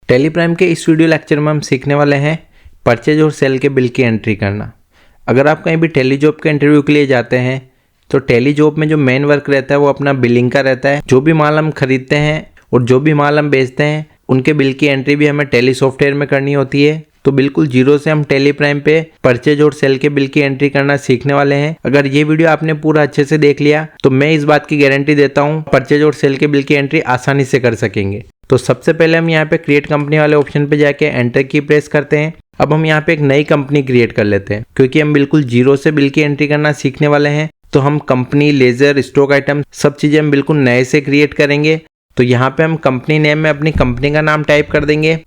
Tally prime के इस video lecture में हम सीखने वाले हैं परचेज और सेल के बिल की एंट्री करना। अगर आप कहीं भी टैली जॉब के इंटरव्यू के लिए जाते हैं तो टैली जॉब में जो मेन वर्क रहता है वो अपना बिलिंग का रहता है। जो भी माल हम खरीदते हैं और जो भी माल हम बेचते हैं उनके बिल की एंट्री भी हमें टैली सॉफ्टवेयर में करनी होती है। तो बिल्कुल जीरो से हम टैली प्राइम पे परचेज और सेल के बिल की एंट्री करना सीखने वाले हैं। अगर ये वीडियो आपने पूरा अच्छे से देख लिया तो मैं इस बात की गारंटी देता हूँ परचेज और सेल के बिल की एंट्री आसानी से कर सकेंगे। तो सबसे पहले हम यहाँ पे क्रिएट कंपनी वाले ऑप्शन पे जाके एंटर की प्रेस करते हैं। अब हम यहाँ पे एक नई कंपनी क्रिएट कर लेते हैं क्योंकि हम बिल्कुल जीरो से बिल की एंट्री करना सीखने वाले हैं। तो हम कंपनी, लेजर, स्टॉक आइटम सब चीजें हम बिल्कुल नए से क्रिएट करेंगे। तो यहाँ पे हम कंपनी नेम में अपनी कंपनी का नाम टाइप कर देंगे।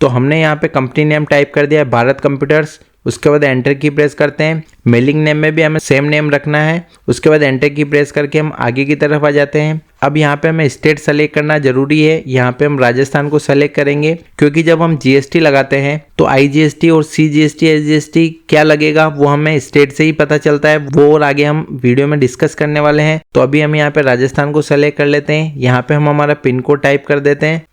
तो हमने यहाँ पे कंपनी नेम टाइप कर दिया है भारत कंप्यूटर्स। उसके बाद एंटर की प्रेस करते हैं। मेलिंग नेम में भी हमें सेम नेम रखना है। उसके बाद एंटर की प्रेस करके हम आगे की तरफ आ जाते हैं। अब यहाँ पे हमें स्टेट सेलेक्ट करना जरूरी है। यहाँ पे हम राजस्थान को सेलेक्ट करेंगे क्योंकि जब हम जीएसटी लगाते हैं तो आईजीएसटी और सीजीएसटी, एसजीएसटी क्या लगेगा वो हमें स्टेट से ही पता चलता है। वो और आगे हम वीडियो में डिस्कस करने वाले हैं। तो अभी हम यहाँ पे राजस्थान को सेलेक्ट कर लेते हैं। यहाँ पे हम हमारा पिन कोड टाइप कर देते हैं।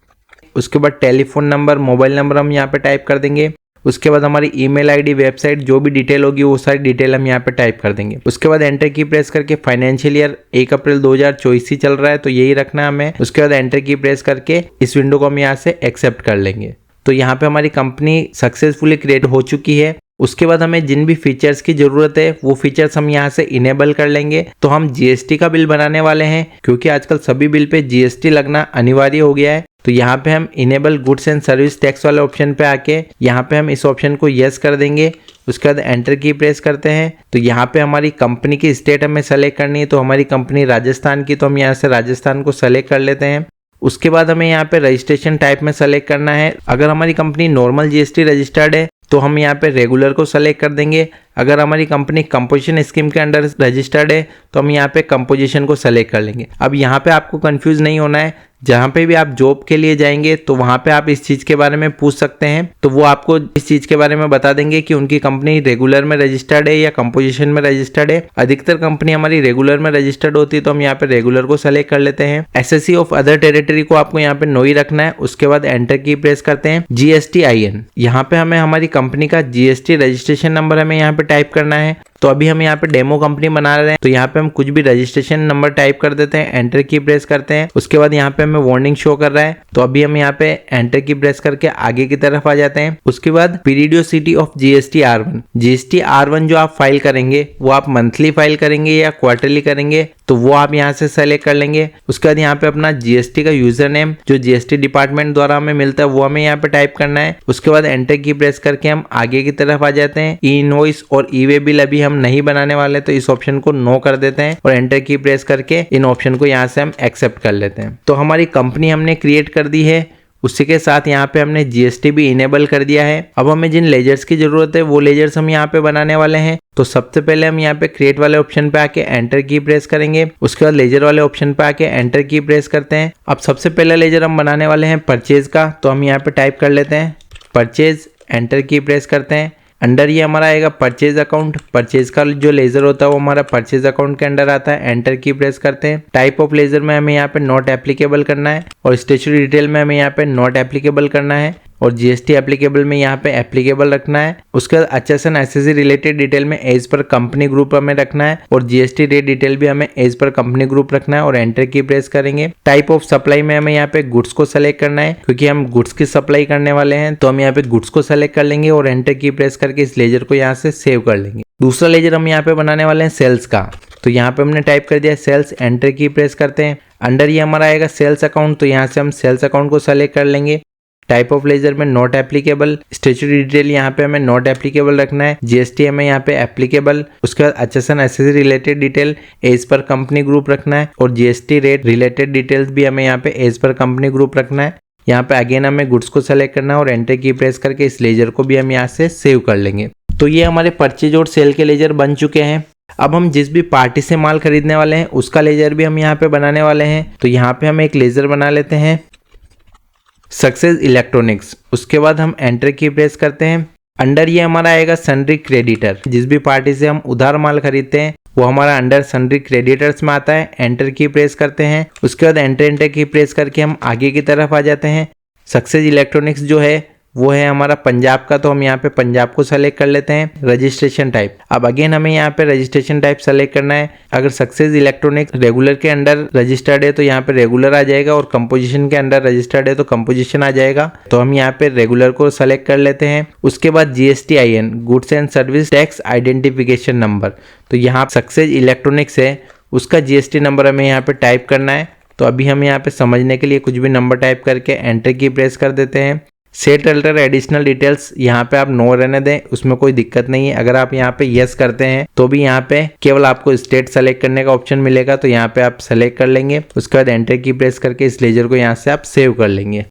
उसके बाद टेलीफोन नंबर, मोबाइल नंबर हम यहाँ पे टाइप कर देंगे। उसके बाद हमारी ईमेल आईडी, वेबसाइट जो भी डिटेल होगी वो सारी डिटेल हम यहाँ पे टाइप कर देंगे। उसके बाद एंटर की प्रेस करके फाइनेंशियल ईयर 1 अप्रैल 2024 ही चल रहा है तो यही रखना है हमें। उसके बाद एंटर की प्रेस करके इस विंडो को हम यहाँ से एक्सेप्ट कर लेंगे। तो यहाँ पे हमारी कंपनी सक्सेसफुली क्रिएट हो चुकी है। उसके बाद हमें जिन भी फीचर्स की जरूरत है वो फीचर्स हम यहाँ से इनेबल कर लेंगे। तो हम जीएसटी का बिल बनाने वाले हैं क्योंकि आजकल सभी बिल पे जीएसटी लगना अनिवार्य हो गया है। तो यहाँ पे हम enable goods and service tax वाले ऑप्शन पे आके यहाँ पे हम इस ऑप्शन को यस कर देंगे। उसके बाद एंटर की प्रेस करते हैं। तो यहाँ पे हमारी कंपनी की स्टेट हमें सेलेक्ट करनी है। तो हमारी कंपनी राजस्थान की, तो हम यहाँ से राजस्थान को सेलेक्ट कर लेते हैं। उसके बाद हमें यहाँ पे रजिस्ट्रेशन टाइप में सेलेक्ट करना है। अगर हमारी कंपनी नॉर्मल जीएसटी रजिस्टर्ड है तो हम यहाँ पे रेगुलर को सेलेक्ट कर देंगे। अगर हमारी कंपनी कंपोजिशन स्कीम के अंडर रजिस्टर्ड है तो हम यहाँ पे कंपोजिशन को सेलेक्ट कर लेंगे। अब यहाँ पे आपको कंफ्यूज नहीं होना है। जहाँ पे भी आप जॉब के लिए जाएंगे तो वहाँ पे आप इस चीज़ के बारे में पूछ सकते हैं। तो वो आपको इस चीज़ के बारे में बता देंगे कि उनकी कंपनी रेगुलर में रजिस्टर्ड है या कंपोजिशन में रजिस्टर्ड है। अधिकतर कंपनी हमारी रेगुलर में रजिस्टर्ड होती है तो हम यहाँ पे रेगुलर को सेलेक्ट कर लेते हैं। एसएससी ऑफ अदर टेरिटरी को आपको यहाँ पे नो ही रखना है। उसके बाद एंटर की प्रेस करते हैं। GSTIN, यहाँ पे हमें हमारी कंपनी का जीएसटी रजिस्ट्रेशन नंबर हमें यहाँ पे टाइप करना है। तो अभी हम यहाँ पे डेमो कंपनी बना रहे हैं तो यहाँ पे हम कुछ भी रजिस्ट्रेशन नंबर टाइप कर देते हैं। एंटर की प्रेस करते हैं। उसके बाद यहाँ पे हमें वार्निंग शो कर रहा है तो अभी हम यहाँ पे एंटर की प्रेस करके आगे की तरफ आ जाते हैं। उसके बाद पीरियडियोसिटी ऑफ GST-R1 जो आप फाइल करेंगे वो आप मंथली फाइल करेंगे या क्वार्टरली करेंगे तो वो आप यहाँ से सेलेक्ट कर लेंगे। उसके बाद यहाँ पे अपना जीएसटी का यूजर नेम जो जीएसटी डिपार्टमेंट द्वारा हमें मिलता है वो हमें यहाँ पे टाइप करना है। उसके बाद एंटर की प्रेस करके हम आगे की तरफ आ जाते हैं। ई इनवॉइस और ई वे बिल अभी हम नहीं बनाने वाले तो इस ऑप्शन को नो कर देते हैं और एंटर की प्रेस करके इन ऑप्शन को यहाँ से हम एक्सेप्ट कर लेते हैं। तो हमारी कंपनी हमने क्रिएट कर दी है। उसी के साथ यहाँ पे हमने जीएसटी भी इनेबल कर दिया है। अब हमें जिन लेजर्स की जरूरत है वो लेजर्स हम यहाँ पे बनाने वाले हैं। तो सबसे पहले हम यहाँ पे क्रिएट वाले ऑप्शन पे आके एंटर की प्रेस करेंगे। उसके बाद लेजर वाले ऑप्शन पे आके एंटर की प्रेस करते हैं। अब सबसे पहला लेजर हम बनाने वाले हैं परचेज का। तो हम यहाँ पे टाइप कर लेते हैं परचेज। एंटर की प्रेस करते हैं। अंडर ये हमारा आएगा परचेज अकाउंट। परचेज का जो लेजर होता है वो हमारा परचेज अकाउंट के अंडर आता है। एंटर की प्रेस करते हैं। टाइप ऑफ लेजर में हमें यहाँ पे नॉट एप्लीकेबल करना है और स्टेचुरी डिटेल में हमें यहाँ पे नॉट एप्लीकेबल करना है और जीएसटी एप्लीकेबल में यहाँ पे एप्लीकेबल रखना है। उसके बाद HSN SSC रिलेटेड डिटेल में एज पर कंपनी ग्रुप हमें रखना है और जीएसटी रेट डिटेल भी हमें एज पर कंपनी ग्रुप रखना है और एंटर की प्रेस करेंगे। टाइप ऑफ सप्लाई में हमें यहाँ पे गुड्स को सेलेक्ट करना है क्योंकि हम गुड्स की सप्लाई करने वाले हैं तो हम यहाँ पे गुड्स को सेलेक्ट कर लेंगे और एंटर की प्रेस करके इस लेजर को यहाँ से सेव कर लेंगे। दूसरा लेजर हम यहाँ पे बनाने वाले हैं सेल्स का। तो यहाँ पे हमने टाइप कर दिया सेल्स। एंटर की प्रेस करते हैं। अंडर ये हमारा आएगा सेल्स अकाउंट तो यहाँ से हम सेल्स अकाउंट को सेलेक्ट कर लेंगे। टाइप ऑफ लेजर में नॉट एप्लीकेबल, स्टेचुरी डिटेल यहाँ पे हमें नॉट एप्लीकेबल रखना है, जीएसटी हमें यहाँ पे एप्लीकेबल। उसके बाद HSN SSC related detail as per company group रखना है और जीएसटी रेट रिलेटेड डिटेल्स भी हमें यहाँ पे एज पर कंपनी ग्रुप रखना है। यहाँ पे अगेन हमें गुड्स को सेलेक्ट करना है और एंटर की प्रेस करके इस लेजर को भी हम यहाँ से सेव कर लेंगे। तो ये हमारे परचेज और सेल के लेजर बन चुके हैं। अब हम जिस भी पार्टी से माल खरीदने वाले हैं उसका लेजर भी हम यहाँ पे बनाने वाले हैं। तो यहाँ पे हम एक लेजर बना लेते हैं सक्सेस इलेक्ट्रॉनिक्स। उसके बाद हम एंटर की प्रेस करते हैं। अंडर ये हमारा आएगा सन्ड्री क्रेडिटर। जिस भी पार्टी से हम उधार माल खरीदते हैं वो हमारा अंडर सन्ड्री क्रेडिटर्स में आता है। एंटर की प्रेस करते हैं। उसके बाद एंटर की प्रेस करके हम आगे की तरफ आ जाते हैं। सक्सेस इलेक्ट्रॉनिक्स जो है वो है हमारा पंजाब का, तो हम यहाँ पे पंजाब को सेलेक्ट कर लेते हैं। रजिस्ट्रेशन टाइप, अब अगेन हमें यहाँ पे रजिस्ट्रेशन टाइप सेलेक्ट करना है। अगर सक्सेस इलेक्ट्रॉनिक्स रेगुलर के अंडर रजिस्टर्ड है तो यहाँ पे रेगुलर आ जाएगा, और कंपोजिशन के अंडर रजिस्टर्ड है तो कंपोजिशन आ जाएगा। तो हम यहाँ पे रेगुलर को सेलेक्ट कर लेते हैं। उसके बाद GSTIN, goods and service tax identification number, तो यहाँ सक्सेस इलेक्ट्रॉनिक्स है उसका GST नंबर हमें यहाँ पे टाइप करना है। तो अभी हम यहाँ पे समझने के लिए कुछ भी नंबर टाइप करके एंटर की प्रेस कर देते हैं। सेट अल्टर एडिशनल डिटेल्स, यहाँ पे आप नो रहने दें, उसमें कोई दिक्कत नहीं है। अगर आप यहाँ पे यस करते हैं तो भी यहाँ पे केवल आपको स्टेट सेलेक्ट करने का ऑप्शन मिलेगा, तो यहाँ पे आप सेलेक्ट कर लेंगे। उसके बाद एंटर की प्रेस करके इस लेजर को यहाँ से आप सेव कर लेंगे।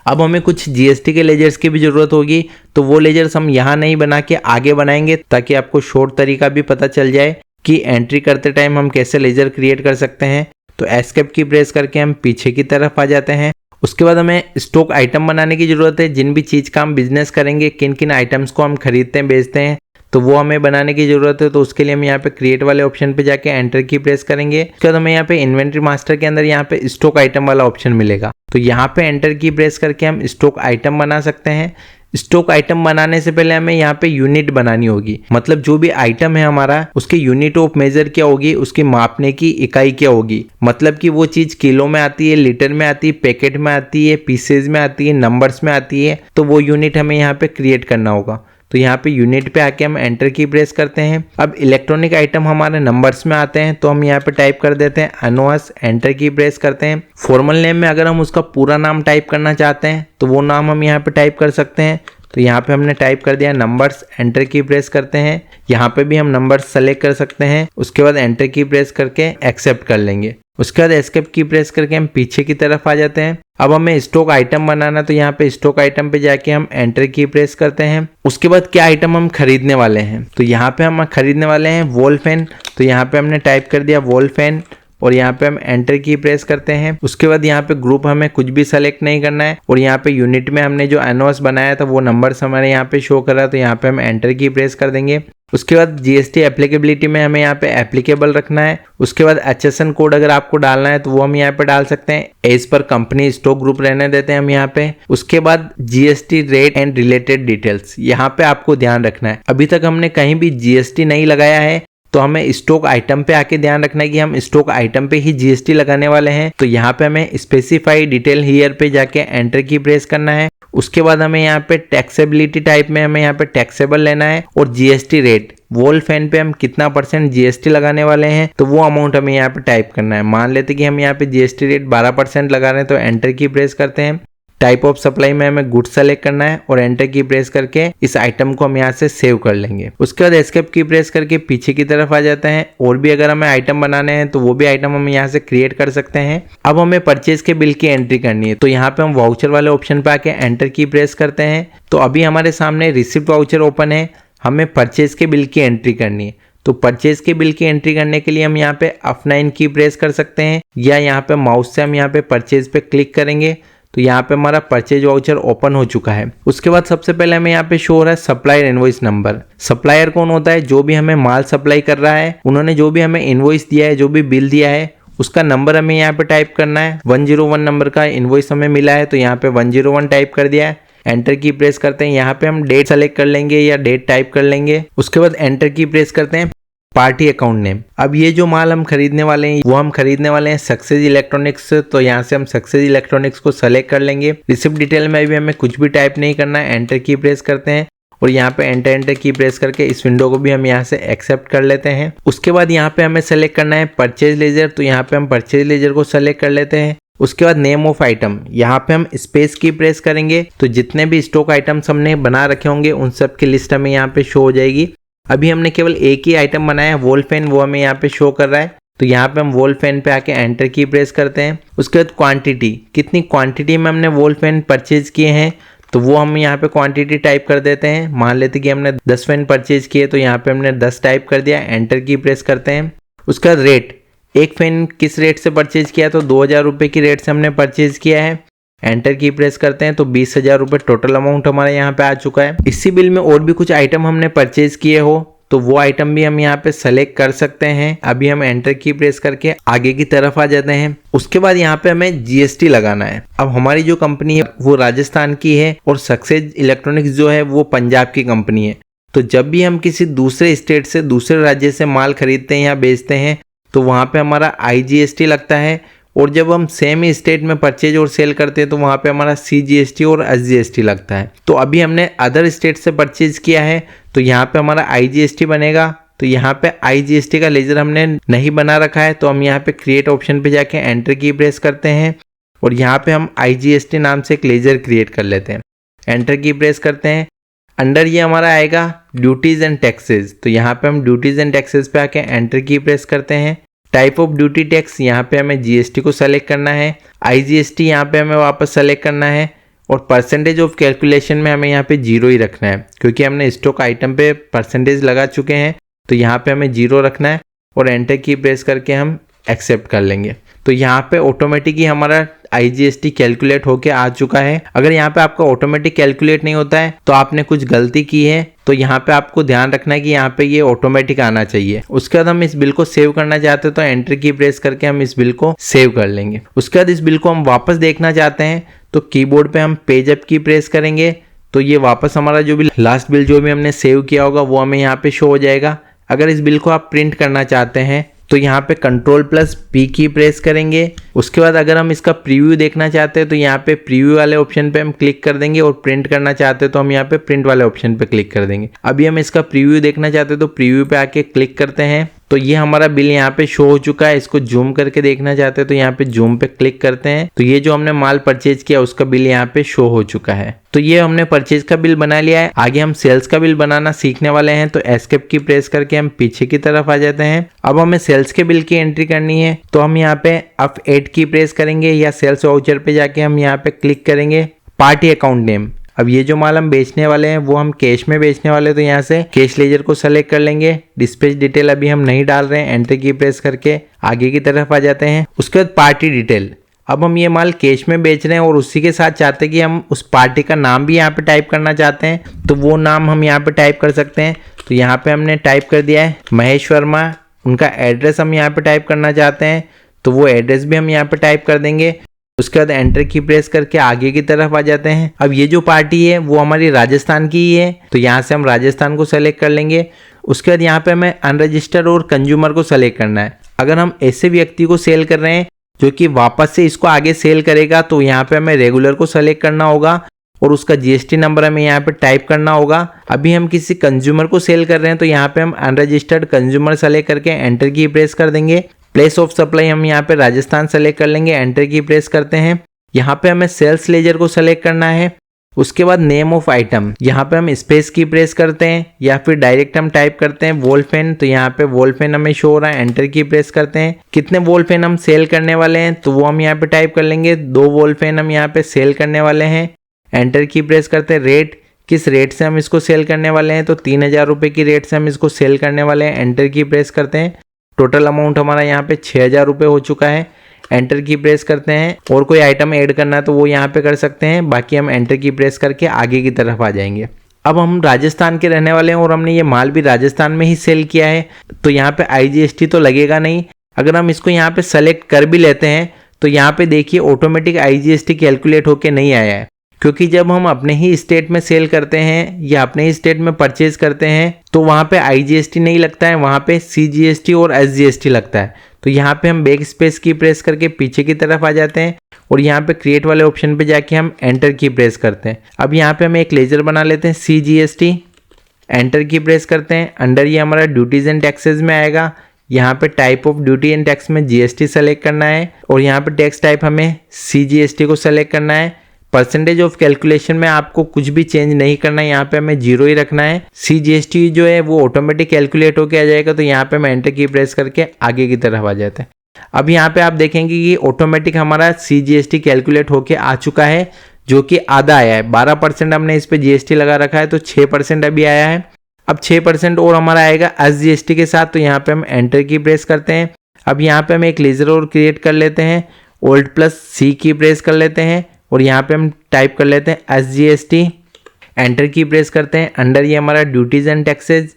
अब हमें कुछ GST के लेजर्स की भी जरूरत होगी, तो वो लेजर्स हम यहाँ नहीं बना के आगे बनाएंगे, ताकि आपको शॉर्ट तरीका भी पता चल जाए कि एंट्री करते टाइम हम कैसे लेजर क्रिएट कर सकते हैं। तो एस्केप की प्रेस करके हम पीछे की तरफ आ जाते हैं। उसके बाद हमें स्टॉक आइटम बनाने की जरूरत है। जिन भी चीज़ का हम बिजनेस करेंगे, किन किन आइटम्स को हम खरीदते हैं बेचते हैं, तो वो हमें बनाने की जरूरत है। तो उसके लिए हम यहाँ पे क्रिएट वाले ऑप्शन पे जाके एंटर की प्रेस करेंगे। उसके बाद हमें यहाँ पे इन्वेंट्री मास्टर के अंदर यहाँ पे स्टॉक आइटम वाला ऑप्शन मिलेगा, तो यहाँ पे एंटर की प्रेस करके हम स्टॉक आइटम बना सकते हैं। स्टॉक आइटम बनाने से पहले हमें यहाँ पे यूनिट बनानी होगी, मतलब जो भी आइटम है हमारा उसकी यूनिट ऑफ मेजर क्या होगी, उसकी मापने की इकाई क्या होगी। मतलब कि वो चीज किलो में आती है, लीटर में आती है, पैकेट में आती है, पीसेज में आती है, नंबर्स में आती है, तो वो यूनिट हमें यहाँ पे क्रिएट करना होगा। तो यहाँ पे यूनिट पे आके हम एंटर की प्रेस करते हैं। अब इलेक्ट्रॉनिक आइटम हमारे नंबर्स में आते हैं, तो हम यहाँ पे टाइप कर देते हैं अनोस, एंटर की प्रेस करते हैं। फॉर्मल नेम में अगर हम उसका पूरा नाम टाइप करना चाहते हैं तो वो नाम हम यहाँ पे टाइप कर सकते हैं। तो यहाँ पे हमने टाइप कर दिया नंबर्स, एंटर की प्रेस करते हैं। यहाँ पे भी हम नंबर्स सेलेक्ट कर सकते हैं। उसके बाद एंटर की प्रेस करके एक्सेप्ट कर लेंगे। उसके बाद एस्केप की प्रेस करके हम पीछे की तरफ आ जाते हैं। अब हमें स्टॉक आइटम बनाना, तो यहाँ पे स्टॉक आइटम पे जाके हम एंटर की प्रेस करते हैं। उसके बाद क्या आइटम हम खरीदने वाले हैं, तो यहाँ पे हम खरीदने वाले हैं वॉल फैन। तो यहाँ पे हमने टाइप कर दिया वॉल फैन, और यहाँ पे हम एंटर की प्रेस करते हैं। उसके बाद यहाँ पे ग्रुप हमें कुछ भी सेलेक्ट नहीं करना है, और यहाँ पे यूनिट में हमने जो एनोस बनाया था वो नंबर्स हमारे यहाँ पे शो कर रहा है, तो यहाँ पे हम एंटर की प्रेस कर देंगे। उसके बाद GST एप्लीकेबिलिटी में हमें यहाँ पे एप्लीकेबल रखना है। उसके बाद HSN कोड अगर आपको डालना है तो वो हम यहाँ पे डाल सकते हैं। As per company stock group रहने देते हैं हम यहाँ पे। उसके बाद GST rate and related details, यहाँ पे आपको ध्यान रखना है, अभी तक हमने कहीं भी GST नहीं लगाया है, तो हमें स्टॉक आइटम पे आके ध्यान रखना है कि हम स्टॉक आइटम पे ही GST लगाने वाले हैं। तो यहाँ पे हमें स्पेसिफाई डिटेल हियर पे जाके एंटर की प्रेस करना है। उसके बाद हमें यहाँ पे टैक्सेबिलिटी टाइप में हमें यहाँ पे टैक्सेबल लेना है, और GST रेट, वॉल फैन पे हम कितना % GST लगाने वाले हैं तो वो अमाउंट हमें यहाँ पे टाइप करना है। मान लेते कि हम यहाँ पे GST रेट 12% लगा रहे हैं, तो एंटर की प्रेस करते हैं। टाइप ऑफ सप्लाई में हमें गुड्स सेलेक्ट करना है, और एंटर की प्रेस करके इस आइटम को हम यहाँ से सेव कर लेंगे। उसके बाद एस्केप की प्रेस करके पीछे की तरफ आ जाते हैं। और भी अगर हमें आइटम बनाने हैं तो वो भी आइटम हम यहाँ से क्रिएट कर सकते हैं। अब हमें परचेज के बिल की एंट्री करनी है, तो यहाँ पे हम वाउचर वाले ऑप्शन पे आके एंटर की प्रेस करते हैं। तो अभी हमारे सामने रिसिप्ट वाउचर ओपन है, हमें परचेज के बिल की एंट्री करनी है। तो परचेज के बिल की एंट्री करने के लिए हम यहाँ पे F9 की प्रेस कर सकते हैं, या यहाँ पे माउस से हम यहाँ पे परचेज पे क्लिक करेंगे तो यहाँ पे हमारा परचेज वाउचर ओपन हो चुका है। उसके बाद सबसे पहले हमें यहाँ पे शो हो रहा है सप्लायर इनवॉइस नंबर। सप्लायर कौन होता है? जो भी हमें माल सप्लाई कर रहा है, उन्होंने जो भी हमें इनवॉइस दिया है, जो भी बिल दिया है, उसका नंबर हमें यहाँ पे टाइप करना है। 101 नंबर का इनवॉइस हमें मिला है, तो यहाँ पे 101 टाइप कर दिया है। एंटर की प्रेस करते हैं। यहाँ पे हम डेट सेलेक्ट कर लेंगे या डेट टाइप कर लेंगे। उसके बाद एंटर की प्रेस करते हैं। पार्टी अकाउंट नेम, अब ये जो माल हम खरीदने वाले हैं वो हम खरीदने वाले हैं सक्सेस इलेक्ट्रॉनिक्स से, तो यहाँ से हम सक्सेस इलेक्ट्रॉनिक्स को सेलेक्ट कर लेंगे। रिसिप्ट डिटेल में भी हमें कुछ भी टाइप नहीं करना है। एंटर की प्रेस करते हैं, और यहाँ पे एंटर की प्रेस करके इस विंडो को भी हम यहाँ से एक्सेप्ट कर लेते हैं। उसके बाद यहाँ पे हमें सेलेक्ट करना है परचेज लेजर, तो यहाँ पे हम परचेज लेजर को सेलेक्ट कर लेते हैं। उसके बाद नेम ऑफ आइटम, यहाँ पे हम स्पेस की प्रेस करेंगे, तो जितने भी स्टॉक आइटम्स हमने बना रखे होंगे उन सब की लिस्ट हमें यहाँ पे शो हो जाएगी। अभी हमने केवल एक ही आइटम बनाया है वॉल फैन, वो हमें यहाँ पे शो कर रहा है, तो यहाँ पे हम वॉल फैन पे आके एंटर की प्रेस करते हैं। उसके बाद क्वांटिटी, कितनी क्वांटिटी में हमने वॉल फैन परचेज किए हैं, तो वो हम यहाँ पे क्वांटिटी टाइप कर देते हैं। मान लेते कि हमने 10 फैन परचेज किए, तो यहाँ पे हमने 10 टाइप कर दिया। एंटर की प्रेस करते हैं। उसके बाद रेट, एक फैन किस रेट से परचेज किया, तो 2000 रुपये की रेट से हमने परचेज किया है। एंटर की प्रेस करते हैं, तो 20,000 रुपये टोटल अमाउंट हमारे यहाँ पे आ चुका है। इसी बिल में और भी कुछ आइटम हमने परचेज किए हो तो वो आइटम भी हम यहाँ पे सेलेक्ट कर सकते हैं। अभी हम एंटर की प्रेस करके आगे की तरफ आ जाते हैं। उसके बाद यहाँ पे हमें जीएसटी लगाना है। अब हमारी जो कंपनी है वो राजस्थान की है और सक्सेस इलेक्ट्रॉनिक्स जो है वो पंजाब की कंपनी है। तो जब भी हम किसी दूसरे स्टेट से, दूसरे राज्य से माल खरीदते हैं या बेचते हैं तो वहाँ पे हमारा IGST लगता है, और जब हम सेम ही स्टेट में परचेज और सेल करते हैं तो वहाँ पे हमारा CGST और SGST लगता है। तो अभी हमने अदर स्टेट से परचेज किया है तो यहाँ पे हमारा IGST बनेगा। तो यहाँ पे IGST का लेजर हमने नहीं बना रखा है, तो हम यहाँ पे क्रिएट ऑप्शन पे जाके एंटर की प्रेस करते हैं और यहाँ पे हम IGST नाम से एक लेजर क्रिएट कर लेते हैं। एंटर की प्रेस करते हैं। अंडर ये हमारा आएगा ड्यूटीज एंड टैक्सेस, तो यहाँ पे हम ड्यूटीज एंड टैक्सेस पे आके एंटर की प्रेस करते हैं। टाइप ऑफ ड्यूटी टैक्स, यहाँ पे हमें GST को सेलेक्ट करना है। IGST यहाँ पे हमें वापस सेलेक्ट करना है, और परसेंटेज ऑफ कैलकुलेशन में हमें यहाँ पे 0 ही रखना है, क्योंकि हमने स्टॉक आइटम पे परसेंटेज लगा चुके हैं। तो यहाँ पे हमें 0 रखना है और एंटर की प्रेस करके हम एक्सेप्ट कर लेंगे। तो यहाँ पे ऑटोमेटिक ही हमारा IGST कैलकुलेट होके आ चुका है। अगर यहाँ पे आपका ऑटोमेटिक कैलकुलेट नहीं होता है तो आपने कुछ गलती की है, तो यहाँ पे आपको ध्यान रखना है कि यहाँ पे ये ऑटोमेटिक आना चाहिए। उसके बाद हम इस बिल को सेव करना चाहते हैं तो एंटर की प्रेस करके हम इस बिल को सेव कर लेंगे। उसके बाद इस बिल को हम वापस देखना चाहते हैं तो कीबोर्ड पे हम पेज अप की प्रेस करेंगे, तो ये वापस हमारा जो भी लास्ट बिल जो भी हमने सेव किया होगा वो हमें यहाँ पे शो हो जाएगा। अगर इस बिल को आप प्रिंट करना चाहते हैं तो यहाँ पे Ctrl+P की प्रेस करेंगे। उसके बाद अगर हम इसका प्रीव्यू देखना चाहते हैं तो यहाँ पे प्रीव्यू वाले ऑप्शन पे हम क्लिक कर देंगे, और प्रिंट करना चाहते हैं तो हम यहाँ पे प्रिंट वाले ऑप्शन पे क्लिक कर देंगे। अभी हम इसका प्रीव्यू देखना चाहते हैं तो प्रीव्यू पे आके क्लिक करते हैं, तो ये हमारा बिल यहाँ पे शो हो चुका है। इसको जूम करके देखना चाहते हैं तो यहाँ पे जूम पे क्लिक करते हैं, तो ये जो हमने माल परचेज किया उसका बिल यहाँ पे शो हो चुका है। तो ये हमने परचेज का बिल बना लिया है। आगे हम सेल्स का बिल बनाना सीखने वाले हैं, तो एस्केप की प्रेस करके हम पीछे की तरफ आ जाते हैं। अब हमें सेल्स के बिल की एंट्री करनी है, तो हम यहाँ पे F8 की प्रेस करेंगे या सेल्स वाउचर पे जाके हम यहाँ पे क्लिक करेंगे पार्टी अकाउंट नेम। अब ये जो माल हम बेचने वाले हैं वो हम कैश में बेचने वाले हैं, तो यहाँ से कैश लेजर को सेलेक्ट कर लेंगे। डिस्पैच डिटेल अभी हम नहीं डाल रहे हैं, एंटर की प्रेस करके आगे की तरफ आ जाते हैं। उसके बाद पार्टी डिटेल, अब हम ये माल कैश में बेच रहे हैं और उसी के साथ चाहते हैं कि हम उस पार्टी का नाम भी यहाँ पे टाइप करना चाहते हैं, तो वो नाम हम यहाँ पे टाइप कर सकते हैं। तो यहाँ पे हमने टाइप कर दिया है महेश वर्मा। उनका एड्रेस हम यहाँ पे टाइप करना चाहते हैं, तो वो एड्रेस भी हम यहाँ पे टाइप कर देंगे। उसके बाद एंटर की प्रेस करके आगे की तरफ आ जाते हैं। अब ये जो पार्टी है वो हमारी राजस्थान की ही है, तो यहाँ से हम राजस्थान को सेलेक्ट कर लेंगे। उसके बाद यहाँ पे हमें अनरजिस्टर्ड और कंज्यूमर को सेलेक्ट करना है। अगर हम ऐसे व्यक्ति को सेल कर रहे हैं जो कि वापस से इसको आगे सेल करेगा, तो यहाँ पे हमें रेगुलर को सेलेक्ट करना होगा और उसका GST नंबर हमें यहाँ पे टाइप करना होगा। अभी हम किसी कंज्यूमर को सेल कर रहे हैं, तो यहाँ पे हम अनरजिस्टर्ड कंज्यूमर सेलेक्ट करके एंटर की प्रेस कर देंगे। प्लेस ऑफ सप्लाई हम यहाँ पे राजस्थान सेलेक्ट कर लेंगे, एंटर की प्रेस करते हैं। यहाँ पे हमें सेल्स लेजर को सेलेक्ट करना है। उसके बाद नेम ऑफ आइटम, यहाँ पे हम स्पेस की प्रेस करते हैं या फिर डायरेक्ट हम टाइप करते हैं वॉल फैन, तो यहाँ पे वॉल फैन हमें शो हो रहा है, एंटर की प्रेस करते हैं। कितने वॉल फैन हम सेल करने वाले हैं तो वो हम यहाँ पे टाइप कर लेंगे। 2 वॉल फैन हम यहाँ पे सेल करने वाले हैं, एंटर की प्रेस करते हैं। रेट, किस रेट से हम इसको सेल करने वाले हैं, तो 3000 रुपये की रेट से हम इसको सेल करने वाले हैं, एंटर की प्रेस करते हैं। टोटल अमाउंट हमारा यहाँ पे 6000 रुपये हो चुका है, एंटर की प्रेस करते हैं। और कोई आइटम ऐड करना है तो वो यहाँ पे कर सकते हैं, बाकी हम एंटर की प्रेस करके आगे की तरफ आ जाएंगे। अब हम राजस्थान के रहने वाले हैं और हमने ये माल भी राजस्थान में ही सेल किया है, तो यहाँ पे IGST तो लगेगा नहीं। अगर हम इसको यहाँ पे सेलेक्ट कर भी लेते हैं तो यहाँ पे देखिए ऑटोमेटिक IGST कैलकुलेट होके नहीं आया है, क्योंकि जब हम अपने ही स्टेट में सेल करते हैं या अपने ही स्टेट में परचेज करते हैं तो वहाँ पे IGST नहीं लगता है, वहाँ पे CGST और SGST लगता है। तो यहाँ पे हम बैक स्पेस की प्रेस करके पीछे की तरफ आ जाते हैं और यहाँ पे क्रिएट वाले ऑप्शन पे जाके हम एंटर की प्रेस करते हैं। अब यहाँ पे हम एक लेजर बना लेते हैं CGST, एंटर की प्रेस करते हैं। अंडर ये हमारा ड्यूटीज एंड टैक्सेस में आएगा। यहाँ पे type of duty and tax में GST सेलेक्ट करना है और यहाँ पे टैक्स टाइप हमें CGST को सेलेक्ट करना है। परसेंटेज ऑफ कैलकुलेशन में आपको कुछ भी चेंज नहीं करना है, यहाँ पे हमें 0 ही रखना है। CGST जो है वो ऑटोमेटिक कैलकुलेट होके आ जाएगा, तो यहाँ पे हम एंटर की प्रेस करके आगे की तरफ आ जाते हैं। अब यहाँ पे आप देखेंगे कि ऑटोमेटिक हमारा CGST कैलकुलेट होके आ चुका है, जो कि आधा आया है। 12% हमने इस पे GST लगा रखा है, तो 6% अभी आया है। अब 6% और हमारा आएगा SGST के साथ, तो यहाँ पे हम एंटर की प्रेस करते हैं। अब यहाँ पे हम एक लेजर और क्रिएट कर लेते हैं, Alt+C की प्रेस कर लेते हैं और यहाँ पे हम टाइप कर लेते हैं SGST, एंटर की प्रेस करते हैं। अंडर ये हमारा duties and taxes,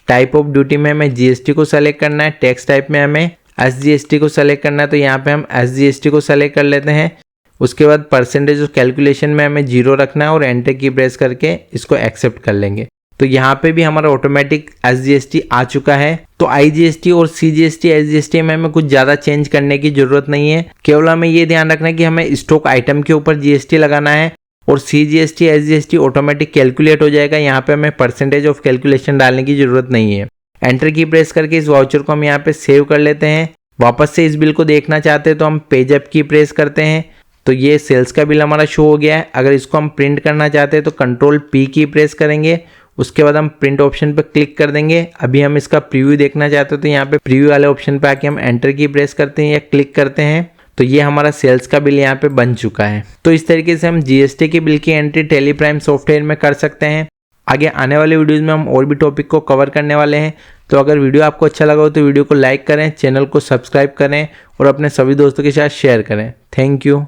type of duty में हमें जीएसटी को सेलेक्ट करना है, टैक्स टाइप में हमें एसजीएसटी को सेलेक्ट करना है, तो यहाँ पे हम एसजीएसटी को सेलेक्ट कर लेते हैं। उसके बाद परसेंटेज ऑफ कैलकुलेशन में हमें 0 रखना है और एंटर की प्रेस करके इसको एक्सेप्ट कर लेंगे। तो यहाँ पे भी हमारा ऑटोमेटिक एसजीएसटी आ चुका है। तो आईजीएसटी और सीजीएसटी एसजीएसटी में हमें कुछ ज़्यादा चेंज करने की ज़रूरत नहीं है, केवल हमें ये ध्यान रखना है कि हमें स्टॉक आइटम के ऊपर जीएसटी लगाना है और सीजीएसटी एसजीएसटी ऑटोमेटिक कैलकुलेट हो जाएगा। यहाँ पे हमें परसेंटेज ऑफ कैलकुलेशन डालने की ज़रूरत नहीं है। एंटर की प्रेस करके इस वाउचर को हम यहाँ पे सेव कर लेते हैं। वापस से इस बिल को देखना चाहते हैं तो हम पेज अप की प्रेस करते हैं, तो ये सेल्स का बिल हमारा शो हो गया है। अगर इसको हम प्रिंट करना चाहते हैं तो कंट्रोल पी की प्रेस करेंगे, उसके बाद हम प्रिंट ऑप्शन पर क्लिक कर देंगे। अभी हम इसका प्रीव्यू देखना चाहते हैं तो यहाँ पे प्रीव्यू वाले ऑप्शन पे आके हम एंटर की प्रेस करते हैं या क्लिक करते हैं, तो ये हमारा सेल्स का बिल यहाँ पे बन चुका है। तो इस तरीके से हम जीएसटी के बिल की एंट्री टैली प्राइम सॉफ्टवेयर में कर सकते हैं। आगे आने वाले वीडियोस में हम और भी टॉपिक को कवर करने वाले हैं। तो अगर वीडियो आपको अच्छा लगा हो तो वीडियो को लाइक करें, चैनल को सब्सक्राइब करें और अपने सभी दोस्तों के साथ शेयर करें। Thank you.